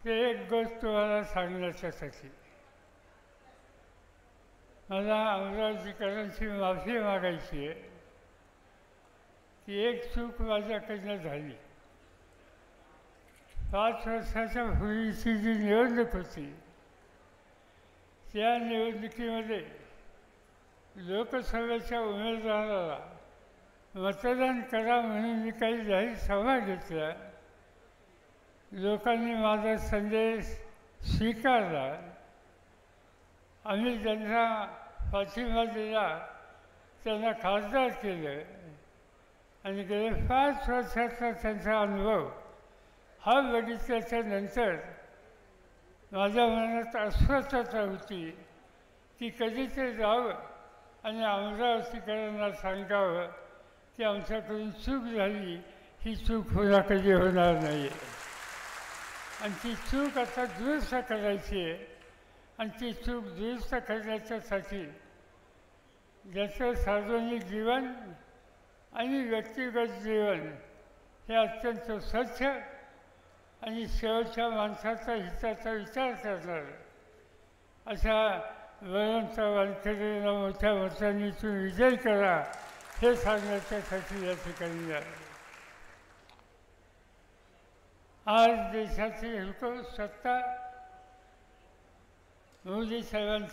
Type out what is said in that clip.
ते एक गोष्ट तुम्हाला सांगण्याच्यासाठी मला अमरावतीकरांची माफी मागायची आहे की एक चूक माझ्याकडनं झाली. 5 वर्षाच्या पूर्वीची जी निवडणूक होती त्या निवडणुकीमध्ये लोकसभेच्या उमेदवाराला मतदान करा म्हणून मी काही जाहीर सभा घेतल्या. लोकांनी माझा संदेश स्वीकारला. आम्ही ज्यांना पाठिंबा दिला त्यांना खासदार केलं आणि गेल्या 5 वर्षाचा त्यांचा अनुभव हा बघितल्याच्या नंतर माझ्या मनात अस्वस्थता होती की कधीतरी जावं आणि अमरावतीकरांना सांगावं की आमच्याकडून चूक झाली, ही चूक पुन्हा कधी होणार नाही आणि ती चूक आता दुरुस्त करायची आहे. आणि ती चूक दुरुस्त करण्याच्यासाठी ज्याचं सार्वजनिक जीवन आणि व्यक्तिगत जीवन हे अत्यंत स्वच्छ आणि शेवटच्या माणसाचा हिताचा विचार करणार अशा बळवंत वानखेडेंना मोठ्या मतांनी तुम्ही विजय करा हे सांगण्याच्यासाठी या ठिकाणी आहे. आज देशाची हुकूमत सत्ता मोदी साहेबांच्या